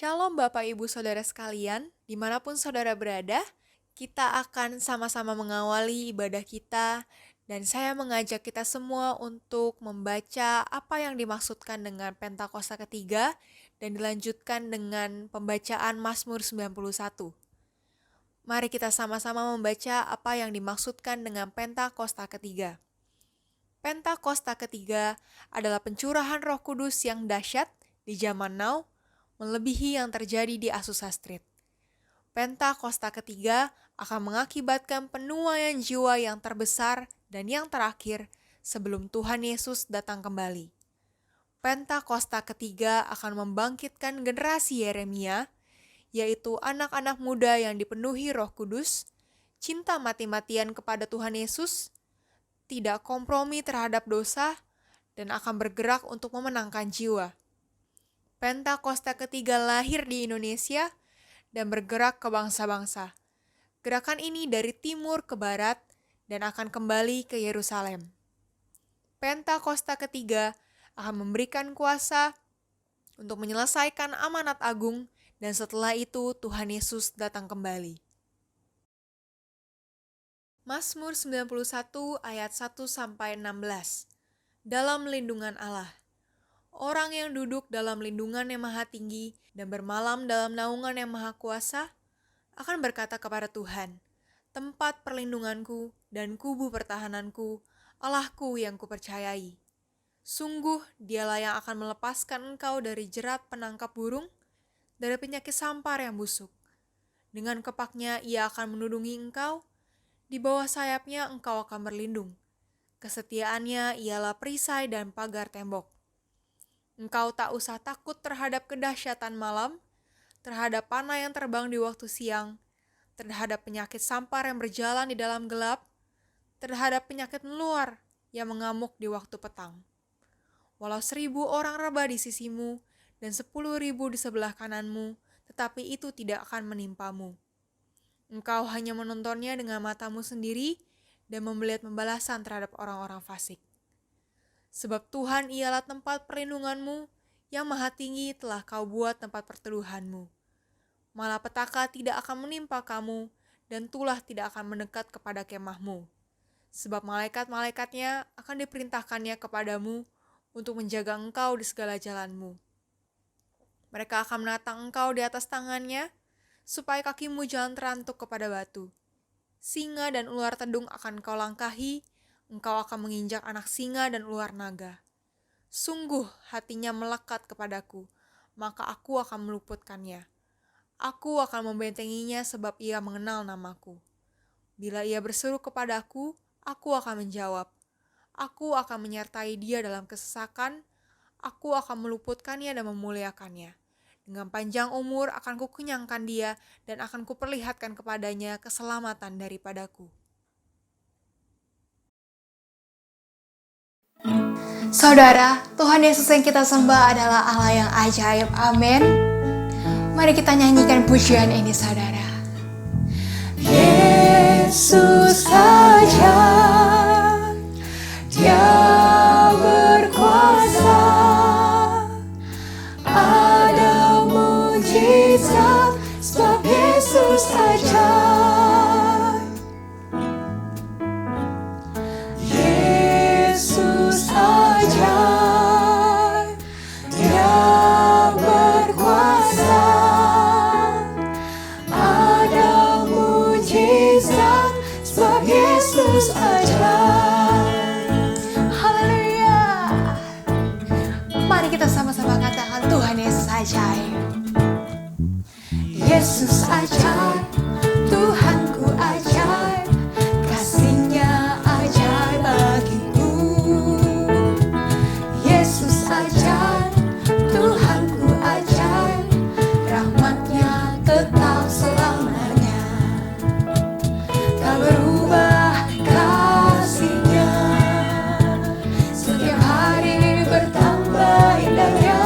Shalom Bapak Ibu Saudara sekalian, dimanapun saudara berada, kita akan sama-sama mengawali ibadah kita dan saya mengajak kita semua untuk membaca apa yang dimaksudkan dengan Pentakosta ketiga dan dilanjutkan dengan pembacaan Mazmur 91. Mari kita sama-sama membaca apa yang dimaksudkan dengan Pentakosta ketiga. Pentakosta ketiga adalah pencurahan Roh Kudus yang dahsyat di zaman now, melebihi yang terjadi di Azusa Street. Pentakosta ketiga akan mengakibatkan penuaian jiwa yang terbesar dan yang terakhir sebelum Tuhan Yesus datang kembali. Pentakosta ketiga akan membangkitkan generasi Yeremia, yaitu anak-anak muda yang dipenuhi Roh Kudus, cinta mati-matian kepada Tuhan Yesus, tidak kompromi terhadap dosa, dan akan bergerak untuk memenangkan jiwa. Pentakosta ketiga lahir di Indonesia dan bergerak ke bangsa-bangsa. Gerakan ini dari timur ke barat dan akan kembali ke Yerusalem. Pentakosta ketiga akan memberikan kuasa untuk menyelesaikan amanat agung dan setelah itu Tuhan Yesus datang kembali. Mazmur 91 ayat 1-16. Dalam lindungan Allah. Orang yang duduk dalam lindungan yang maha tinggi dan bermalam dalam naungan yang maha kuasa akan berkata kepada Tuhan, tempat perlindunganku dan kubu pertahananku, Allahku yang kupercayai. Sungguh dialah yang akan melepaskan engkau dari jerat penangkap burung, dari penyakit sampar yang busuk. Dengan kepaknya ia akan menudungi engkau, di bawah sayapnya engkau akan berlindung. Kesetiaannya ialah perisai dan pagar tembok. Engkau tak usah takut terhadap kedahsyatan malam, terhadap panah yang terbang di waktu siang, terhadap penyakit sampar yang berjalan di dalam gelap, terhadap penyakit menular yang mengamuk di waktu petang. Walau 1.000 orang rebah di sisimu dan 10.000 di sebelah kananmu, tetapi itu tidak akan menimpamu. Engkau hanya menontonnya dengan matamu sendiri dan melihat pembalasan terhadap orang-orang fasik. Sebab Tuhan ialah tempat perlindunganmu, yang maha tinggi telah kau buat tempat perteduhanmu. Malapetaka tidak akan menimpa kamu, dan tulah tidak akan mendekat kepada kemahmu. Sebab malaikat-malaikatnya akan diperintahkannya kepadamu untuk menjaga engkau di segala jalanmu. Mereka akan menatang engkau di atas tangannya, supaya kakimu jangan terantuk kepada batu. Singa dan ular tedung akan kau langkahi, engkau akan menginjak anak singa dan ular naga. Sungguh hatinya melekat kepadaku, maka aku akan meluputkannya. Aku akan membentenginya sebab ia mengenal namaku. Bila ia berseru kepadaku, aku akan menjawab. Aku akan menyertai dia dalam kesesakan, aku akan meluputkannya dan memuliakannya. Dengan panjang umur akan kukenyangkan dia dan akan kuperlihatkan kepadanya keselamatan daripadaku. Saudara, Tuhan Yesus yang kita sembah adalah Allah yang ajaib. Amin. Mari kita nyanyikan pujian ini, saudara. Yesus ajaib, Dia berkuasa. Ada mujizat sebab Yesus ajaib. Yesus ajaib, Dia berkuasa. Ada mujizat sebab Yesus ajaib. Haleluya. Mari kita sama-sama katakan Tuhan Yesus ajaib. Yesus ajaib, Tuhanku ajaib, kasih-Nya ajaib bagiku. Yesus ajaib, Tuhanku ajaib, rahmat-Nya tetap selamanya. Tak berubah kasih-Nya, setiap hari bertambah indahnya.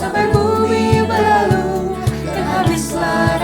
Sampai bumi berlalu dan habislah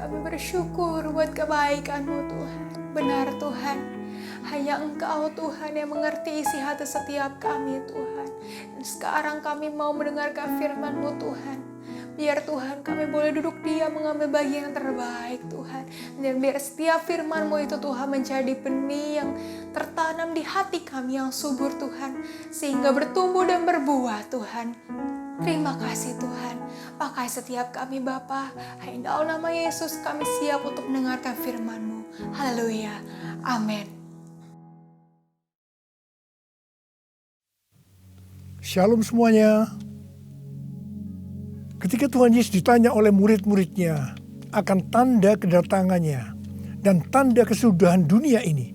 Kami bersyukur buat kebaikan-Mu Tuhan. Benar Tuhan, hanya Engkau Tuhan yang mengerti isi hati setiap kami Tuhan. Dan sekarang kami mau mendengarkan firman-Mu Tuhan. Biar Tuhan kami boleh duduk diam mengambil bagian yang terbaik Tuhan. Dan biar setiap firman-Mu itu Tuhan menjadi benih yang tertanam di hati kami yang subur Tuhan. Sehingga bertumbuh dan berbuah Tuhan. Terima kasih Tuhan. Pakai setiap kami Bapa. Hanya dalam nama Yesus kami siap untuk mendengarkan firman-Mu. Haleluya. Amin. Shalom semuanya. Ketika Tuhan Yesus ditanya oleh murid-muridnya akan tanda kedatangannya dan tanda kesudahan dunia ini,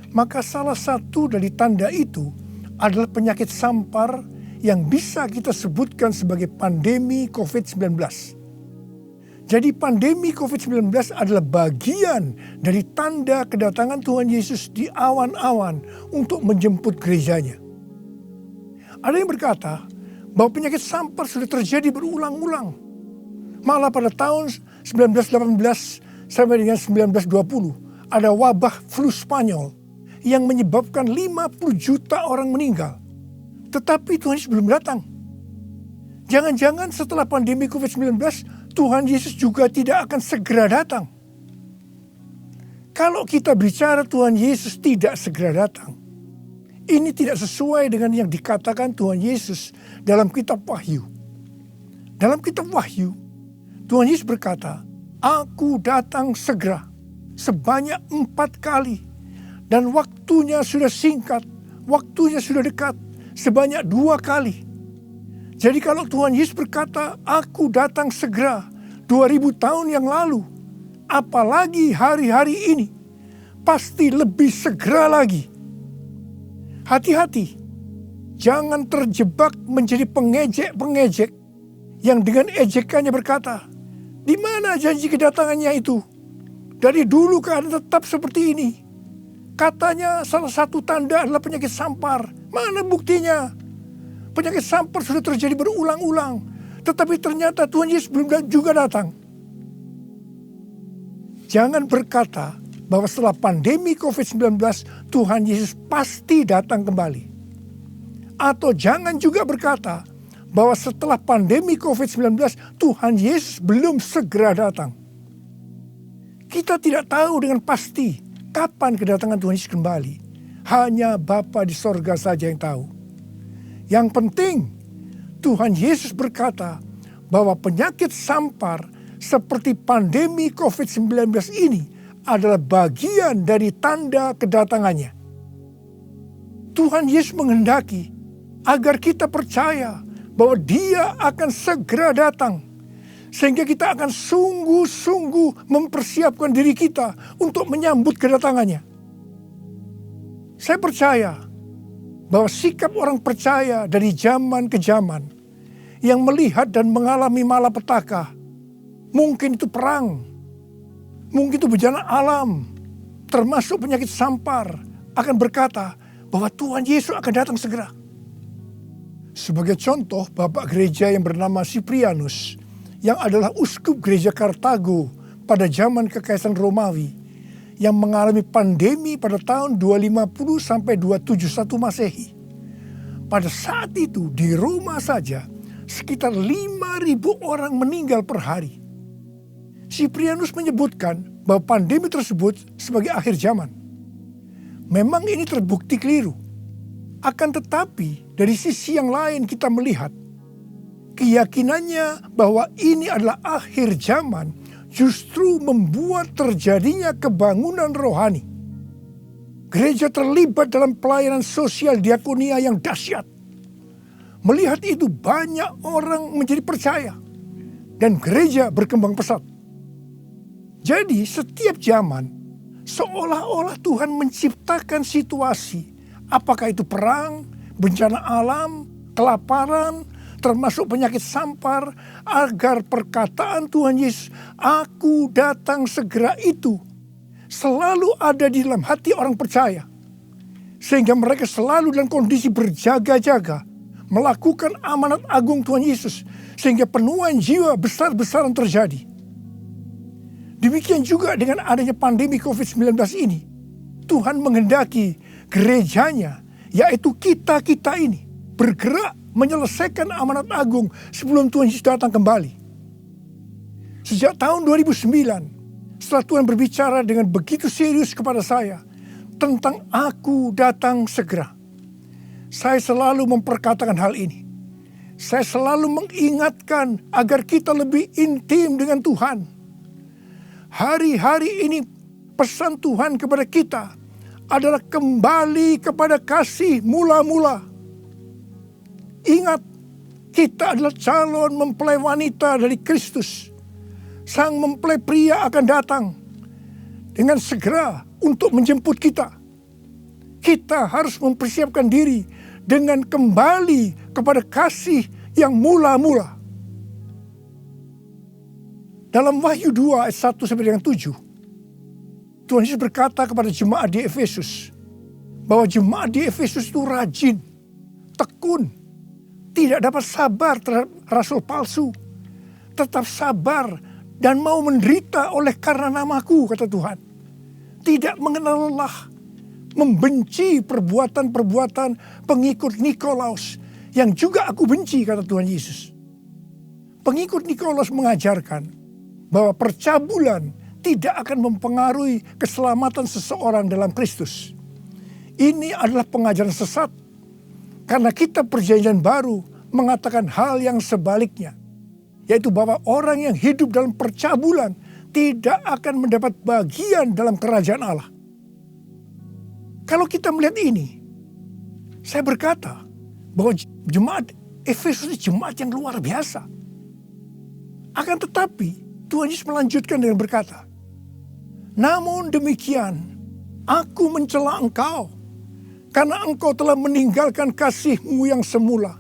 maka salah satu dari tanda itu adalah penyakit sampar yang bisa kita sebutkan sebagai pandemi COVID-19. Jadi pandemi COVID-19 adalah bagian dari tanda kedatangan Tuhan Yesus di awan-awan untuk menjemput gerejanya. Ada yang berkata bahwa penyakit sampar sudah terjadi berulang-ulang. Malah pada tahun 1918 sampai dengan 1920 ada wabah flu Spanyol yang menyebabkan 50 juta orang meninggal. Tetapi Tuhan Yesus belum datang. Jangan-jangan setelah pandemi COVID-19 Tuhan Yesus juga tidak akan segera datang. Kalau kita bicara Tuhan Yesus tidak segera datang, ini tidak sesuai dengan yang dikatakan Tuhan Yesus dalam kitab Wahyu. Dalam kitab Wahyu, Tuhan Yesus berkata, "Aku datang segera sebanyak 4 kali. Dan waktunya sudah singkat, waktunya sudah dekat sebanyak 2 kali." Jadi kalau Tuhan Yesus berkata, "Aku datang segera" 2000 tahun yang lalu, apalagi hari-hari ini, pasti lebih segera lagi. Hati-hati, jangan terjebak menjadi pengejek-pengejek yang dengan ejekannya berkata, "Di mana janji kedatangannya itu? Dari dulu keadaan tetap seperti ini. Katanya salah satu tanda adalah penyakit sampar. Mana buktinya? Penyakit sampar sudah terjadi berulang-ulang, tetapi ternyata Tuhan Yesus belum juga datang." Jangan berkata bahwa setelah pandemi COVID-19 Tuhan Yesus pasti datang kembali. Atau jangan juga berkata bahwa setelah pandemi COVID-19 Tuhan Yesus belum segera datang. Kita tidak tahu dengan pasti kapan kedatangan Tuhan Yesus kembali. Hanya Bapa di sorga saja yang tahu. Yang penting Tuhan Yesus berkata bahwa penyakit sampar seperti pandemi COVID-19 ini adalah bagian dari tanda kedatangannya. Tuhan Yesus menghendaki agar kita percaya bahwa Dia akan segera datang. Sehingga kita akan sungguh-sungguh mempersiapkan diri kita untuk menyambut kedatangannya. Saya percaya bahwa sikap orang percaya dari zaman ke zaman yang melihat dan mengalami malapetaka, mungkin itu perang, mungkin itu bencana alam, termasuk penyakit sampar, akan berkata bahwa Tuhan Yesus akan datang segera. Sebagai contoh, Bapak Gereja yang bernama Cyprianus, yang adalah uskup gereja Kartago pada zaman Kekaisaran Romawi, yang mengalami pandemi pada tahun 250 sampai 271 Masehi. Pada saat itu di Roma saja sekitar 5.000 orang meninggal per hari. Cyprianus menyebutkan bahwa pandemi tersebut sebagai akhir zaman. Memang ini terbukti keliru. Akan tetapi dari sisi yang lain kita melihat keyakinannya bahwa ini adalah akhir zaman justru membuat terjadinya kebangunan rohani. Gereja terlibat dalam pelayanan sosial diakonia yang dahsyat. Melihat itu banyak orang menjadi percaya dan gereja berkembang pesat. Jadi setiap zaman seolah-olah Tuhan menciptakan situasi, apakah itu perang, bencana alam, kelaparan, termasuk penyakit sampar, agar perkataan Tuhan Yesus, "Aku datang segera" itu selalu ada di dalam hati orang percaya. Sehingga mereka selalu dalam kondisi berjaga-jaga, melakukan amanat agung Tuhan Yesus, sehingga penuaian jiwa besar-besaran terjadi. Demikian juga dengan adanya pandemi COVID-19 ini. Tuhan menghendaki gerejanya, yaitu kita-kita ini, bergerak menyelesaikan amanat agung sebelum Tuhan Yesus datang kembali. Sejak tahun 2009, setelah Tuhan berbicara dengan begitu serius kepada saya tentang aku datang segera, saya selalu memperkatakan hal ini. Saya selalu mengingatkan agar kita lebih intim dengan Tuhan. Hari-hari ini pesan Tuhan kepada kita adalah kembali kepada kasih mula-mula. Ingat, kita adalah calon mempelai wanita dari Kristus. Sang mempelai pria akan datang dengan segera untuk menjemput kita. Kita harus mempersiapkan diri dengan kembali kepada kasih yang mula-mula. Dalam Wahyu 2 ayat 1 sampai dengan 7, Tuhan Yesus berkata kepada jemaat di Efesus bahwa jemaat di Efesus itu rajin, tekun, tidak dapat sabar terhadap rasul palsu, tetap sabar dan mau menderita oleh karena namaku, kata Tuhan. Tidak mengenal lelah, membenci perbuatan-perbuatan pengikut Nikolaus yang juga aku benci, kata Tuhan Yesus. Pengikut Nikolaus mengajarkan bahwa percabulan tidak akan mempengaruhi keselamatan seseorang dalam Kristus. Ini adalah pengajaran sesat, karena kitab Perjanjian Baru mengatakan hal yang sebaliknya, yaitu bahwa orang yang hidup dalam percabulan tidak akan mendapat bagian dalam kerajaan Allah. Kalau kita melihat ini, saya berkata bahwa jemaat Efesus jemaat yang luar biasa. Akan tetapi Tuhan Yesus melanjutkan dengan berkata, namun demikian, aku mencela engkau, karena engkau telah meninggalkan kasihmu yang semula.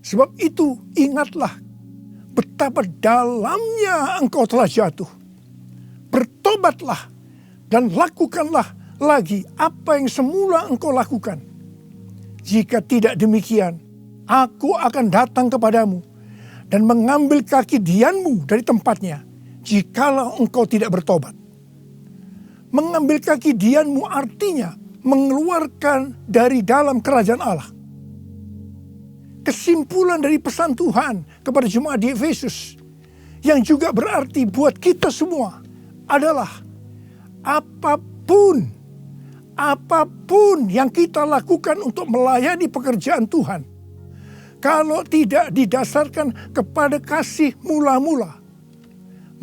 Sebab itu ingatlah betapa dalamnya engkau telah jatuh. Bertobatlah dan lakukanlah lagi apa yang semula engkau lakukan. Jika tidak demikian, aku akan datang kepadamu dan mengambil kaki dianmu dari tempatnya, jikalau engkau tidak bertobat. Mengambil kaki dianmu artinya mengeluarkan dari dalam kerajaan Allah. Kesimpulan dari pesan Tuhan kepada jemaat di Efesus, yang juga berarti buat kita semua, adalah apapun yang kita lakukan untuk melayani pekerjaan Tuhan, kalau tidak didasarkan kepada kasih mula-mula,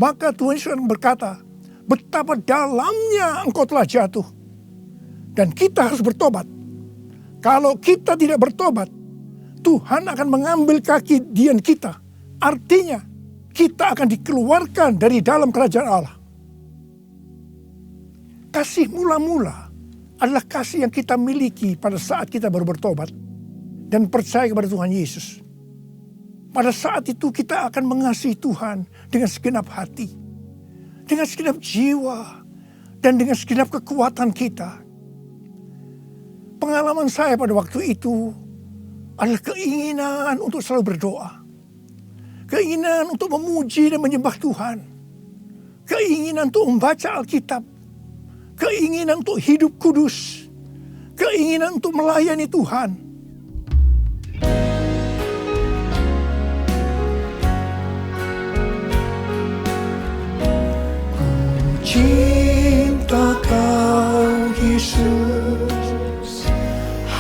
maka Tuhan Yesus berkata, betapa dalamnya engkau telah jatuh. Dan kita harus bertobat. Kalau kita tidak bertobat, Tuhan akan mengambil kaki dian kita. Artinya, kita akan dikeluarkan dari dalam kerajaan Allah. Kasih mula-mula adalah kasih yang kita miliki pada saat kita baru bertobat dan percaya kepada Tuhan Yesus. Pada saat itu kita akan mengasihi Tuhan dengan segenap hati, dengan segenap jiwa, dan dengan segenap kekuatan kita. Pengalaman saya pada waktu itu adalah keinginan untuk selalu berdoa. Keinginan untuk memuji dan menyembah Tuhan. Keinginan untuk membaca Alkitab. Keinginan untuk hidup kudus. Keinginan untuk melayani Tuhan. Cinta kau Yesus,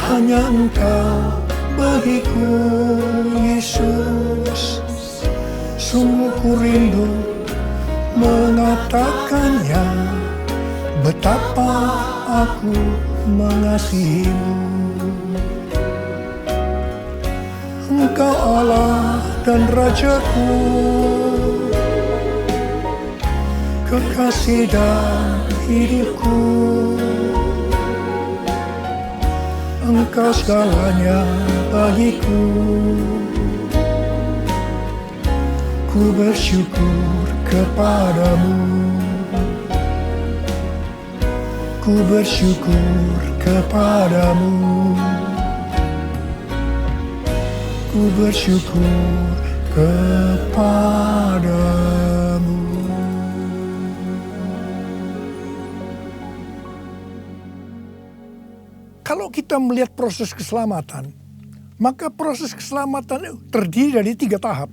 hanya engkau bagiku Yesus. Sungguh ku rindu mengatakannya, betapa aku mengasihimu. Engkau Allah dan Rajaku, kekasih dan hidupku. Engkau segalanya bagiku. Ku bersyukur kepadamu. Ku bersyukur kepadamu. Ku bersyukur kepadamu. Kalau kita melihat proses keselamatan, maka proses keselamatan terdiri dari 3 tahap.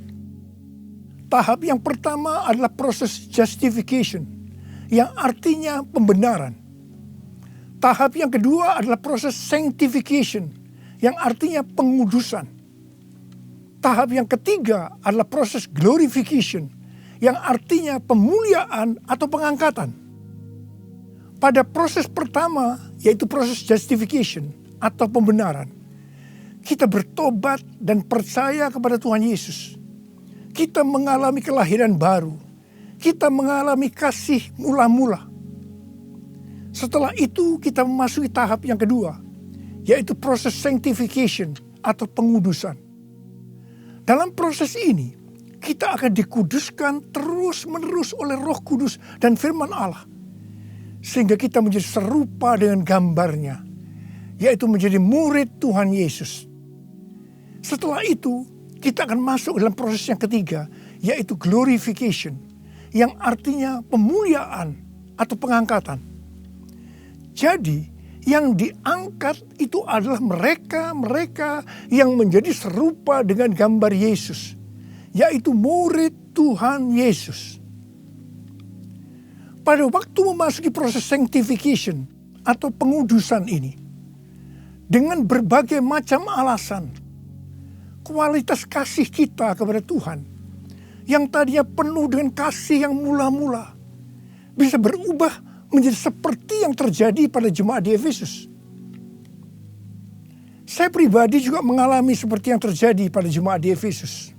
Tahap yang pertama adalah proses justification, yang artinya pembenaran. Tahap yang kedua adalah proses sanctification, yang artinya pengudusan. Tahap yang ketiga adalah proses glorification, yang artinya pemuliaan atau pengangkatan. Pada proses pertama, yaitu proses justification atau pembenaran, kita bertobat dan percaya kepada Tuhan Yesus. Kita mengalami kelahiran baru. Kita mengalami kasih mula-mula. Setelah itu kita memasuki tahap yang kedua, yaitu proses sanctification atau pengudusan. Dalam proses ini, kita akan dikuduskan terus-menerus oleh Roh Kudus dan firman Allah. Sehingga kita menjadi serupa dengan gambarnya, yaitu menjadi murid Tuhan Yesus. Setelah itu, kita akan masuk dalam proses yang ketiga, yaitu glorification, yang artinya pemuliaan atau pengangkatan. Jadi, yang diangkat itu adalah mereka yang menjadi serupa dengan gambar Yesus, yaitu murid Tuhan Yesus. Pada waktu memasuki proses sanctification atau pengudusan ini, dengan berbagai macam alasan, kualitas kasih kita kepada Tuhan yang tadinya penuh dengan kasih yang mula-mula bisa berubah menjadi seperti yang terjadi pada jemaat di Efesus. Saya pribadi juga mengalami seperti yang terjadi pada jemaat di Efesus.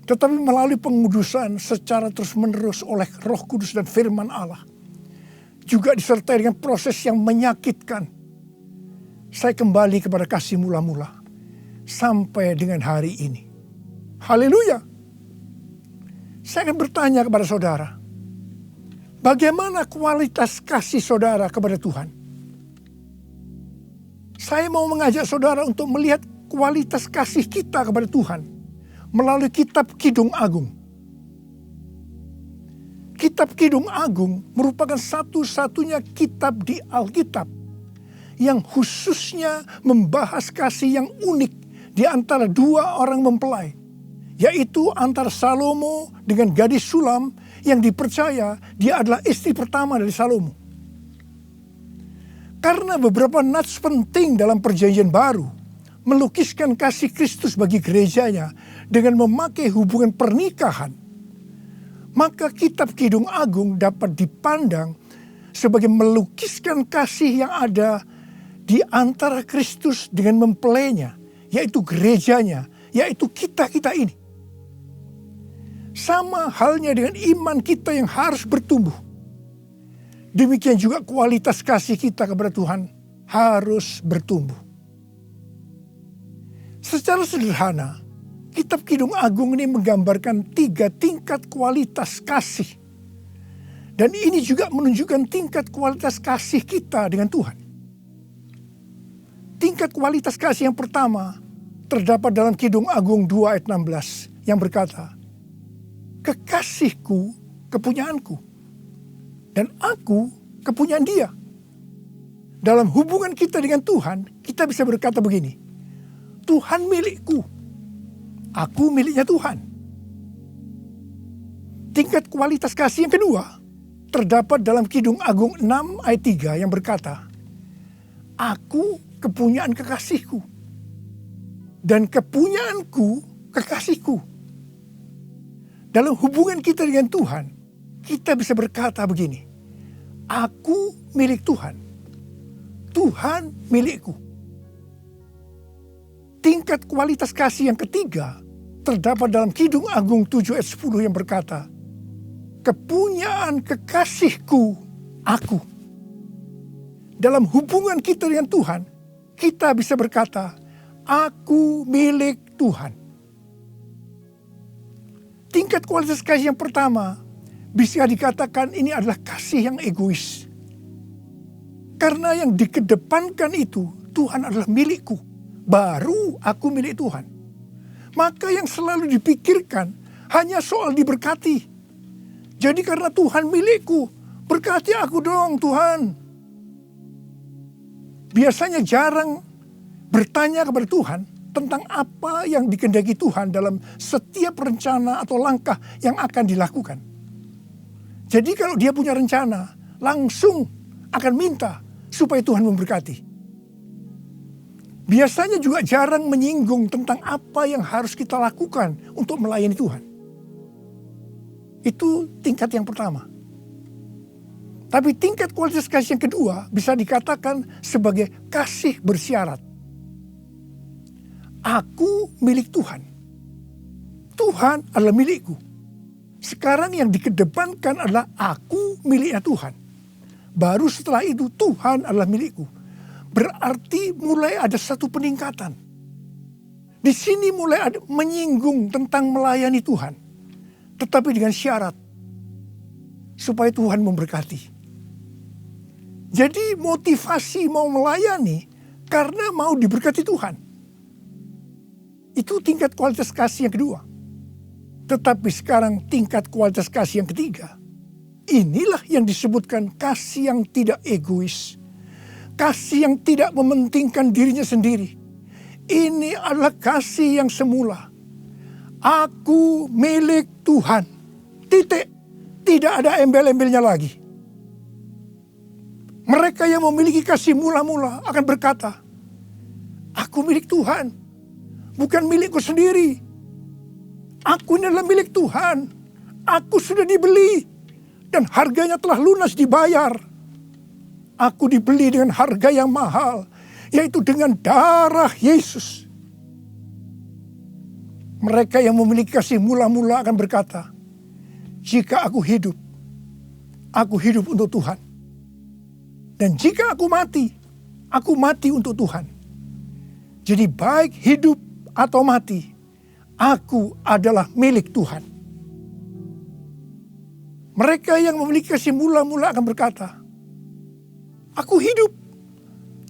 Tetapi melalui pengudusan secara terus-menerus oleh Roh Kudus dan firman Allah, juga disertai dengan proses yang menyakitkan, saya kembali kepada kasih mula-mula sampai dengan hari ini. Haleluya. Saya akan bertanya kepada saudara, bagaimana kualitas kasih saudara kepada Tuhan? Saya mau mengajak saudara untuk melihat kualitas kasih kita kepada Tuhan melalui kitab Kidung Agung. Kitab Kidung Agung merupakan satu-satunya kitab di Alkitab yang khususnya membahas kasih yang unik di antara 2 orang mempelai, yaitu antara Salomo dengan gadis Sulam yang dipercaya dia adalah istri pertama dari Salomo. Karena beberapa nats penting dalam Perjanjian Baru melukiskan kasih Kristus bagi gerejanya dengan memakai hubungan pernikahan, maka kitab Kidung Agung dapat dipandang sebagai melukiskan kasih yang ada di antara Kristus dengan mempelainya, yaitu gerejanya, yaitu kita-kita ini. Sama halnya dengan iman kita yang harus bertumbuh. Demikian juga kualitas kasih kita kepada Tuhan harus bertumbuh. Secara sederhana, kitab Kidung Agung ini menggambarkan 3 tingkat kualitas kasih. Dan ini juga menunjukkan tingkat kualitas kasih kita dengan Tuhan. Tingkat kualitas kasih yang pertama terdapat dalam Kidung Agung 2 ayat 16 yang berkata, kekasihku kepunyaanku, dan aku kepunyaan dia. Dalam hubungan kita dengan Tuhan, kita bisa berkata begini, Tuhan milikku, aku miliknya Tuhan. Tingkat kualitas kasih yang kedua terdapat dalam Kidung Agung 6 ayat 3 yang berkata, aku kepunyaan kekasihku, dan kepunyaanku kekasihku. Dalam hubungan kita dengan Tuhan, kita bisa berkata begini, aku milik Tuhan, Tuhan milikku. Tingkat kualitas kasih yang ketiga terdapat dalam Kidung Agung 7 ayat 10 yang berkata, kepunyaan kekasihku aku. Dalam hubungan kita dengan Tuhan, kita bisa berkata, aku milik Tuhan. Tingkat kualitas kasih yang pertama bisa dikatakan ini adalah kasih yang egois. Karena yang dikedepankan itu, Tuhan adalah milikku, baru aku milik Tuhan. Maka yang selalu dipikirkan hanya soal diberkati. Jadi karena Tuhan milikku, berkati aku dong Tuhan. biasanya jarang bertanya kepada Tuhan tentang apa yang dikehendaki Tuhan dalam setiap rencana atau langkah yang akan dilakukan. Jadi kalau dia punya rencana, langsung akan minta supaya Tuhan memberkati. Biasanya juga jarang menyinggung tentang apa yang harus kita lakukan untuk melayani Tuhan. Itu tingkat yang pertama. Tapi tingkat kualitas kasih yang kedua bisa dikatakan sebagai kasih bersyarat. Aku milik Tuhan. Tuhan adalah milikku. Sekarang yang dikedepankan adalah aku miliknya Tuhan. Baru setelah itu Tuhan adalah milikku. Berarti mulai ada satu peningkatan. Di sini mulai ada menyinggung tentang melayani Tuhan. Tetapi dengan syarat. Supaya Tuhan memberkati. Jadi motivasi mau melayani karena mau diberkati Tuhan. Itu tingkat kualitas kasih yang kedua. Tetapi sekarang tingkat kualitas kasih yang ketiga. Inilah yang disebutkan kasih yang tidak egois. Kasih yang tidak mementingkan dirinya sendiri. Ini adalah kasih yang semula. Aku milik Tuhan. Titik. Tidak ada embel-embelnya lagi. Mereka yang memiliki kasih mula-mula akan berkata, aku milik Tuhan. Bukan milikku sendiri. Aku ini adalah milik Tuhan. Aku sudah dibeli. Dan harganya telah lunas dibayar. Aku dibeli dengan harga yang mahal, yaitu dengan darah Yesus. Mereka yang memiliki kasih mula-mula akan berkata, jika aku hidup untuk Tuhan. Dan jika aku mati untuk Tuhan. Jadi baik hidup atau mati, aku adalah milik Tuhan. Mereka yang memiliki kasih mula-mula akan berkata, aku hidup,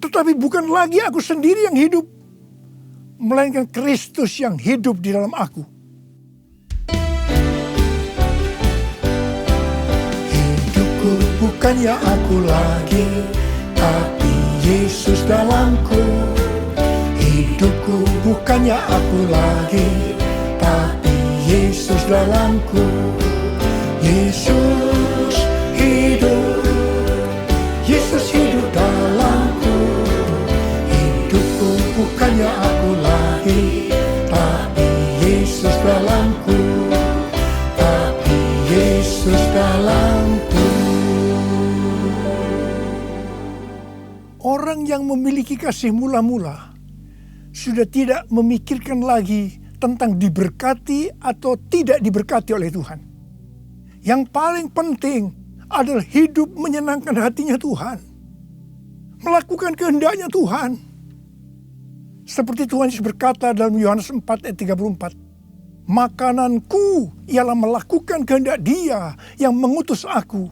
tetapi bukan lagi aku sendiri yang hidup, melainkan Kristus yang hidup di dalam aku. Hidupku bukannya aku lagi, tapi Yesus dalamku. Hidupku bukannya aku lagi, tapi Yesus dalamku. Yesus hidup. Yesus hidup dalamku. Hidupku bukannya aku lagi, tapi Yesus dalamku. Tapi Yesus dalamku. Orang yang memiliki kasih mula-mula sudah tidak memikirkan lagi tentang diberkati atau tidak diberkati oleh Tuhan. Yang paling penting adalah hidup menyenangkan hatinya Tuhan. Melakukan kehendaknya Tuhan. Seperti Tuhan Yesus berkata dalam Yohanes 4 ayat 34. Makananku ialah melakukan kehendak Dia yang mengutus aku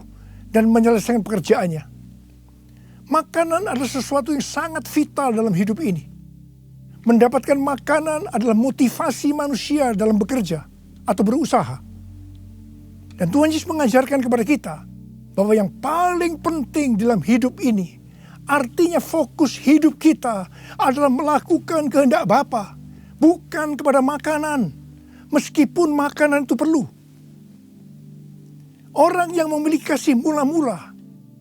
dan menyelesaikan pekerjaannya. Makanan adalah sesuatu yang sangat vital dalam hidup ini. Mendapatkan makanan adalah motivasi manusia dalam bekerja atau berusaha. Dan Tuhan Yesus mengajarkan kepada kita bahwa yang paling penting dalam hidup ini, artinya fokus hidup kita adalah melakukan kehendak Bapa, bukan kepada makanan, meskipun makanan itu perlu. Orang yang memiliki kasih mula-mula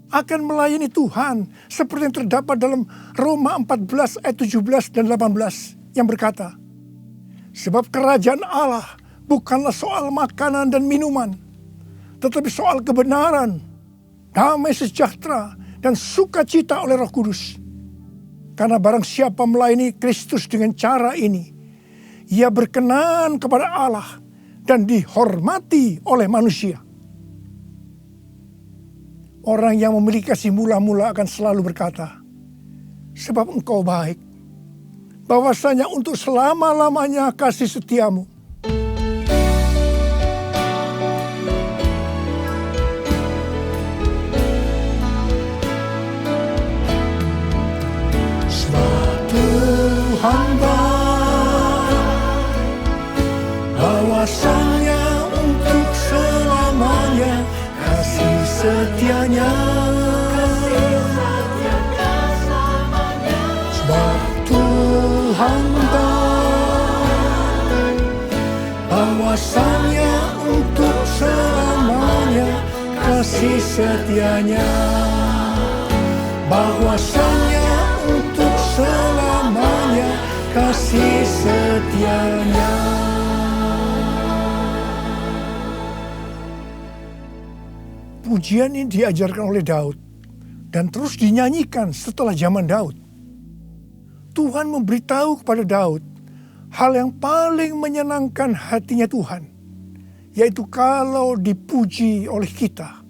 akan melayani Tuhan seperti yang terdapat dalam Roma 14 ayat 17 dan 18 yang berkata, sebab kerajaan Allah bukanlah soal makanan dan minuman, tetapi soal kebenaran, damai sejahtera, dan sukacita oleh Roh Kudus. Karena barang siapa melayani Kristus dengan cara ini, ia berkenan kepada Allah dan dihormati oleh manusia. Orang yang memiliki kasih mula-mula akan selalu berkata, sebab engkau baik, bahwasanya untuk selama-lamanya kasih setiamu. Hamba bahwasanya untuk selamanya kasih setianya kasih setianya, bahwasanya untuk selamanya kasih setianya. Pujian ini diajarkan oleh Daud dan terus dinyanyikan setelah zaman Daud. Tuhan memberitahu kepada Daud hal yang paling menyenangkan hatinya Tuhan, yaitu kalau dipuji oleh kita,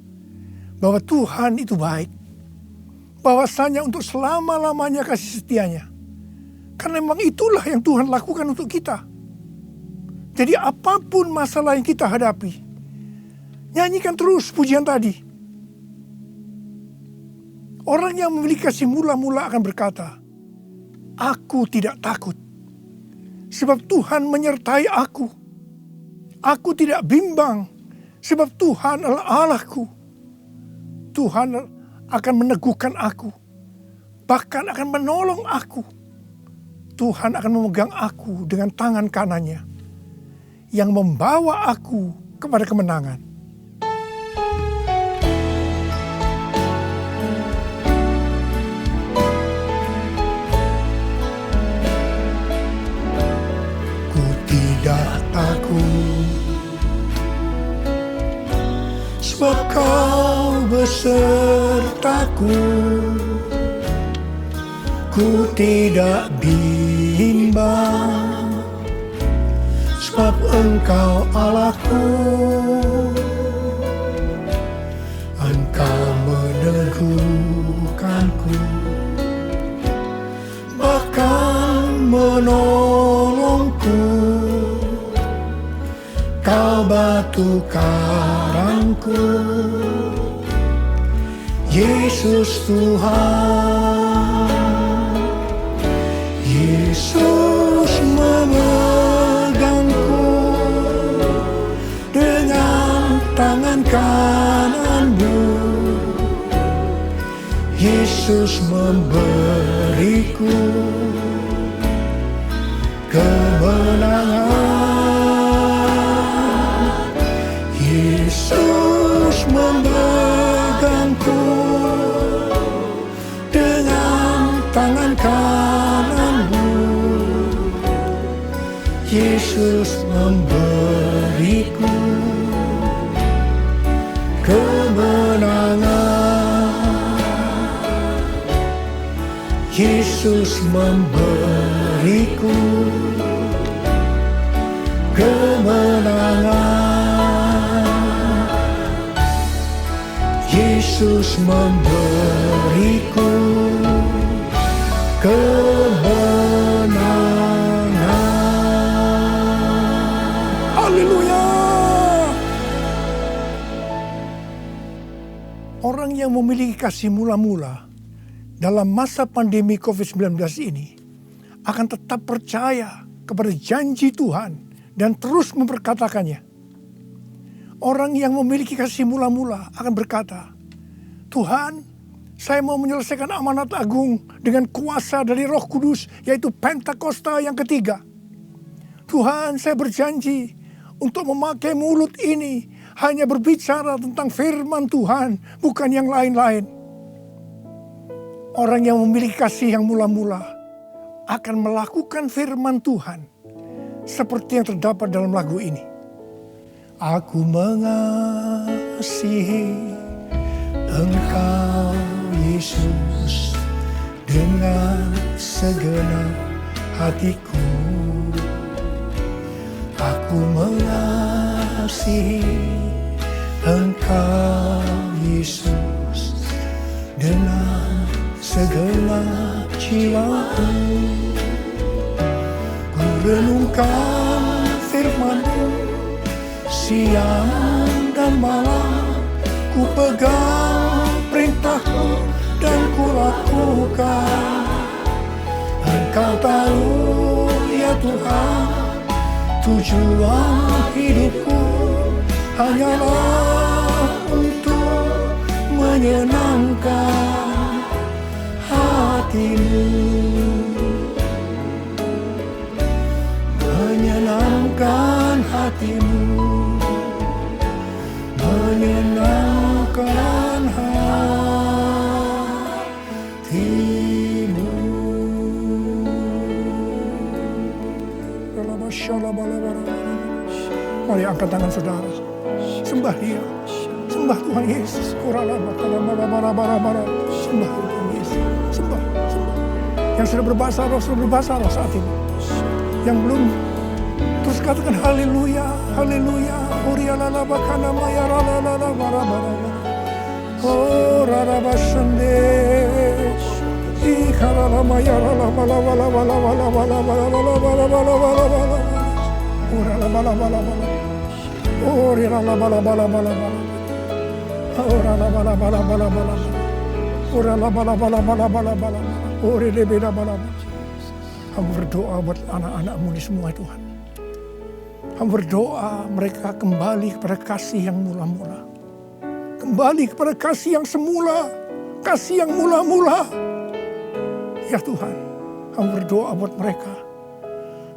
bahwa Tuhan itu baik, bahwasanya untuk selama-lamanya kasih setianya. Karena memang itulah yang Tuhan lakukan untuk kita. Jadi apapun masalah yang kita hadapi, nyanyikan terus pujian tadi. Orang yang memiliki kasih mula-mula akan berkata, aku tidak takut, sebab Tuhan menyertai aku. Aku tidak bimbang, sebab Tuhan adalah Allahku. Tuhan akan meneguhkan aku, bahkan akan menolong aku. Tuhan akan memegang aku dengan tangan kanannya, yang membawa aku kepada kemenangan. Ku tidak takut, sebab Kau besertaku. Ku tidak bimbang, sebab Engkau Allahku. Engkau meneguhkanku, bahkan menolongku. Kau batu karangku, Yesus Tuhan. Yesus memegangku dengan tangan kanan-Mu. Yesus memberiku kemenangan. Yesus memegangku dengan tangan kanan-Mu. Yesus memberiku kemenangan. Yesus memberiku kemenangan. Yesus memberiku kemenangan. Haleluya. Orang yang memiliki kasih mula-mula dalam masa pandemi COVID-19 ini akan tetap percaya kepada janji Tuhan dan terus memperkatakannya. Orang yang memiliki kasih mula-mula akan berkata, Tuhan, saya mau menyelesaikan amanat agung dengan kuasa dari Roh Kudus, yaitu Pentakosta yang ketiga. Tuhan, saya berjanji untuk memakai mulut ini hanya berbicara tentang firman Tuhan, bukan yang lain-lain. Orang yang memiliki kasih yang mula-mula akan melakukan firman Tuhan seperti yang terdapat dalam lagu ini. Aku mengasihi Engkau Yesus dengan segenap hatiku. Aku mengasihi Engkau Yesus dengan segenap jiwaku. Ku renungkan firman-Mu siang dan malam, ku pegang perintah-Mu dan ku lakukan. Engkau tahu ya Tuhan, tujuan hidupku hanyalah untuk menyenangkan hati-Mu. Menyenangkan hati-Mu, menyenangkan Angkat tangan saudara. Sembah dia. Sembah Tuhan Yesus. Sembah Tuhan Yesus. Sembah. Yang sudah berbahasa roh saat ini. Yang belum, terus katakan haleluya, haleluya. Oh rarabashande. Hamba berdoa buat anak-anak-Mu ini semua Tuhan. Hamba berdoa mereka kembali kepada kasih yang mula-mula. Kembali kepada kasih yang semula. Kasih yang mula-mula. Ya Tuhan, hamba berdoa buat mereka.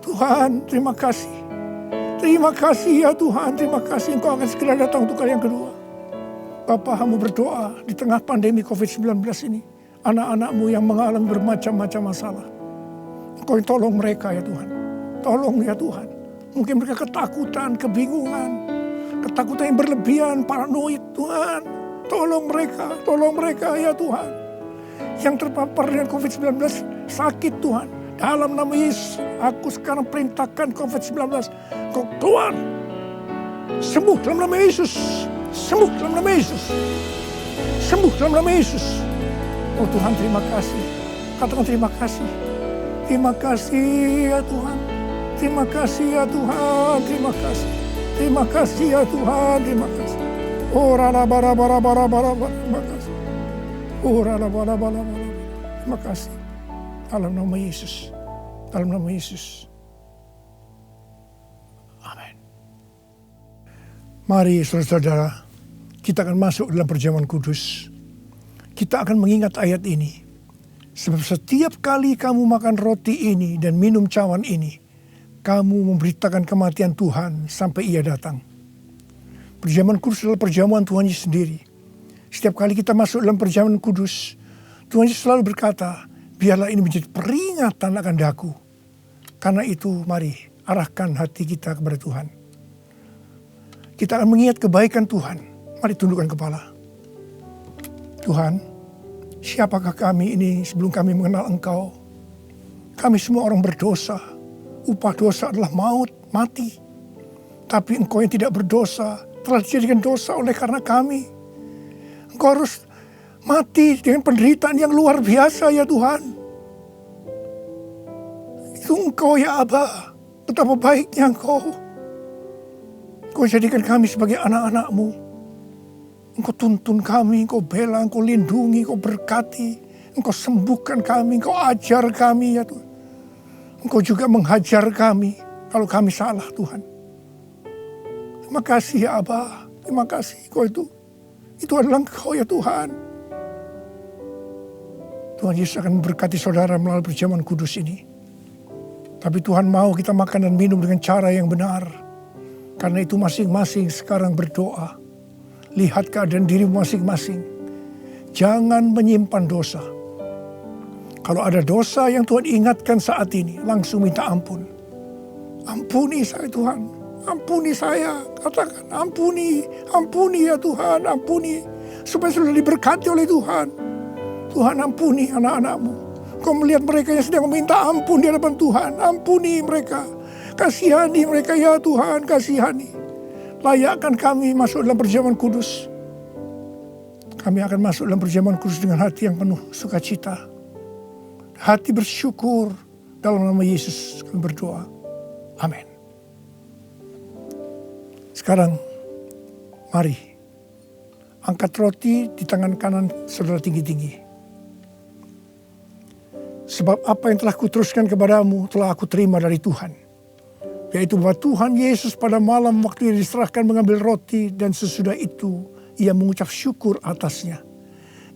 Tuhan, terima kasih. Terima kasih ya Tuhan, terima kasih Engkau akan segera datang untuk kali yang kedua. Bapa, hamba berdoa di tengah pandemi COVID-19 ini. Anak-anak-Mu yang mengalami bermacam-macam masalah. Engkau yang tolong mereka ya Tuhan. Tolong ya Tuhan. Mungkin mereka ketakutan, kebingungan. Ketakutan yang berlebihan, paranoid Tuhan. Tolong mereka ya Tuhan. Yang terpapar dengan COVID-19 sakit Tuhan. Dalam nama Yesus, aku sekarang perintahkan COVID-19. Kau keluar. Sembuh dalam nama Yesus. Sembuh dalam nama Yesus. Sembuh dalam nama Yesus. Oh Tuhan, terima kasih. Katakan terima kasih. Terima kasih ya Tuhan. Terima kasih ya Tuhan. Terima kasih. Terima kasih ya Tuhan. Terima kasih. Oh rala bara bara bara bara. Terima kasih. Oh rala bara bara bara. Terima kasih. Dalam nama Yesus. Dalam nama Yesus. Amin. Mari saudara-saudara, kita akan masuk dalam perjamuan kudus. Kita akan mengingat ayat ini. Sebab setiap kali kamu makan roti ini dan minum cawan ini, kamu memberitakan kematian Tuhan sampai Ia datang. Perjamuan kudus adalah perjamuan Tuhan Yesus sendiri. Setiap kali kita masuk dalam perjamuan kudus, Tuhan Yesus selalu berkata, biarlah ini menjadi peringatan akan daku. Karena itu mari arahkan hati kita kepada Tuhan. Kita akan mengingat kebaikan Tuhan. Mari tundukkan kepala. Tuhan, siapakah kami ini sebelum kami mengenal Engkau? Kami semua orang berdosa. Upah dosa adalah maut, mati. Tapi Engkau yang tidak berdosa telah dijadikan dosa oleh karena kami. Engkau harus mati dengan penderitaan yang luar biasa ya Tuhan. Itu Engkau ya Aba. Betapa baiknya Engkau. Engkau jadikan kami sebagai anak-anak-Mu. Engkau tuntun kami, Engkau bela, Engkau lindungi, Engkau berkati. Engkau sembuhkan kami, Engkau ajar kami ya Tuhan. Engkau juga menghajar kami kalau kami salah Tuhan. Terima kasih ya Aba. Terima kasih Engkau itu adalah Engkau ya Tuhan. Tuhan Yesus akan memberkati saudara melalui perjamuan kudus ini. Tapi Tuhan mau kita makan dan minum dengan cara yang benar. Karena itu masing-masing sekarang berdoa. Lihat keadaan dirimu masing-masing. Jangan menyimpan dosa. Kalau ada dosa yang Tuhan ingatkan saat ini, langsung minta ampun. Ampuni saya Tuhan. Ampuni saya. Katakan ampuni. Ampuni ya Tuhan. Ampuni. Supaya sudah diberkati oleh Tuhan. Tuhan ampuni anak-anak-Mu. Kau melihat mereka yang sedang meminta ampun di hadapan Tuhan. Ampuni mereka. Kasihani mereka ya Tuhan. Kasihani. Layakkan kami masuk dalam perjamuan kudus. Kami akan masuk dalam perjamuan kudus dengan hati yang penuh sukacita. Hati bersyukur. Dalam nama Yesus kami berdoa. Amin. Sekarang mari angkat roti di tangan kanan saudara tinggi-tinggi. Sebab apa yang telah kuteruskan kepadamu telah aku terima dari Tuhan. Yaitu bahwa Tuhan Yesus pada malam waktu ia diserahkan mengambil roti dan sesudah itu ia mengucap syukur atasnya.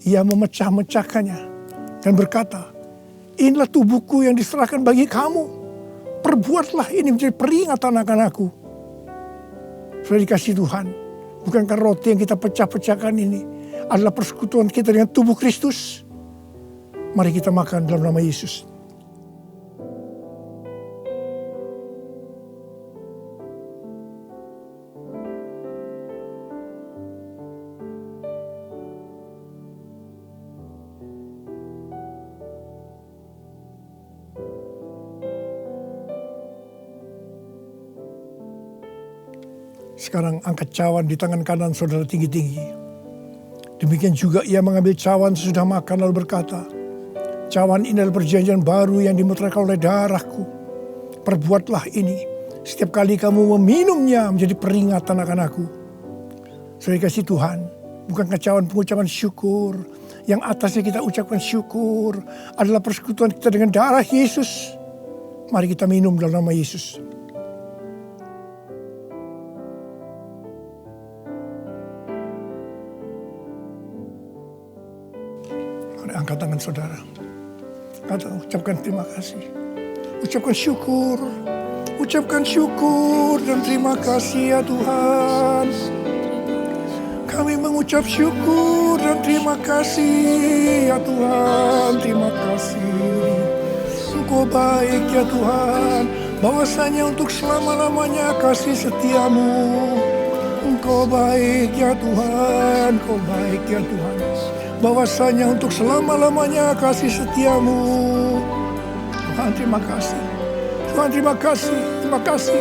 Ia memecah-mecahkannya dan berkata, inilah tubuhku yang diserahkan bagi kamu. Perbuatlah ini menjadi peringatan akan aku. Sudah dikasih Tuhan. Bukankah roti yang kita pecah-pecahkan ini adalah persekutuan kita dengan tubuh Kristus? Mari kita makan dalam nama Yesus. Sekarang angkat cawan di tangan kanan saudara tinggi-tinggi. Demikian juga ia mengambil cawan sesudah makan lalu berkata, cawan ini adalah perjanjian baru yang dimeteraikan oleh darahku. Perbuatlah ini setiap kali kamu meminumnya menjadi peringatan akan aku. Saudara kasih Tuhan, bukankah cawan pengucapan syukur yang atasnya kita ucapkan syukur adalah persekutuan kita dengan darah Yesus. Mari kita minum dalam nama Yesus. Mari angkat tangan saudara. Ucapkan terima kasih. Ucapkan syukur. Ucapkan syukur dan terima kasih ya Tuhan. Kami mengucap syukur dan terima kasih ya Tuhan. Terima kasih. Engkau baik ya Tuhan. Bahwasanya untuk selama-lamanya kasih setiamu. Engkau baik ya Tuhan. Engkau baik ya Tuhan. Bahwasanya untuk selama-lamanya kasih setiamu. Tuhan terima kasih. Tuhan terima kasih. Terima kasih.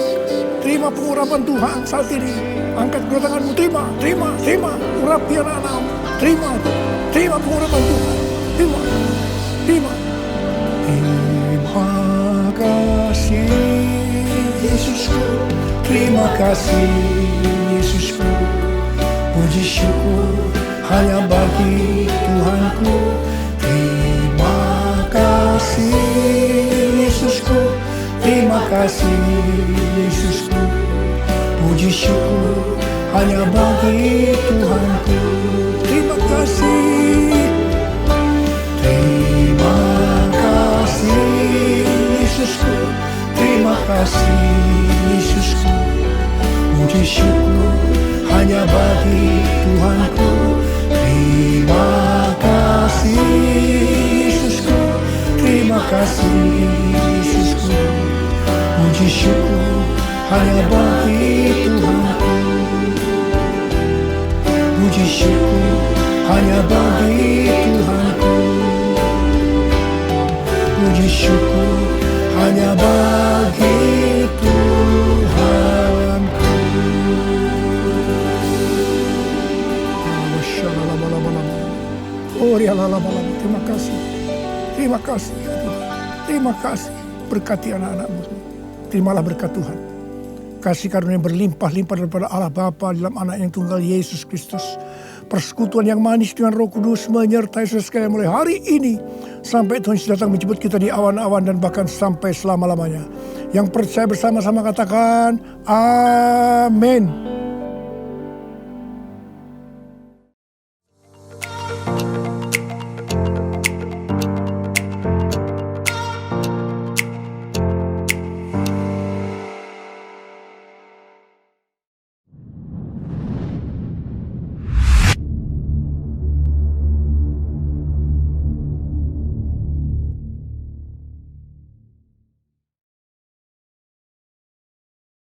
Terima pengurapan Tuhan saat ini. Angkat kedua tanganmu. Terima. Urapi anak-anakmu. Terima pengurapan Tuhan. Terima. Terima kasih Yesusku. Terima kasih Yesusku. Puji syukur hanya bagi Tuhanku. Terima kasih Yesusku. Terima kasih Yesusku. Puji syukur hanya bagi Tuhanku. Terima kasih. Terima kasih Yesusku. Terima kasih Yesusku. Puji syukur hanya bagi Tuhanku. Terima kasih Yesusku. Terima kasih Yesusku. Puji syukur hanya bagi Tuhanku. Puji syukur hanya bagi Tuhanku. Puji syukur hanya bagi Tuhanku. Oh ya terima kasih. Terima kasih ya Tuhan. Terima kasih. Berkati anak-anakmu. Terimalah berkat Tuhan. Kasih karunia berlimpah-limpah daripada Allah Bapa dalam anak yang tunggal Yesus Kristus. Persekutuan yang manis dengan Roh Kudus menyertai saudara sekalian mulai hari ini sampai Tuhan Yesus datang menjemput kita di awan-awan dan bahkan sampai selama-lamanya. Yang percaya bersama-sama katakan amin.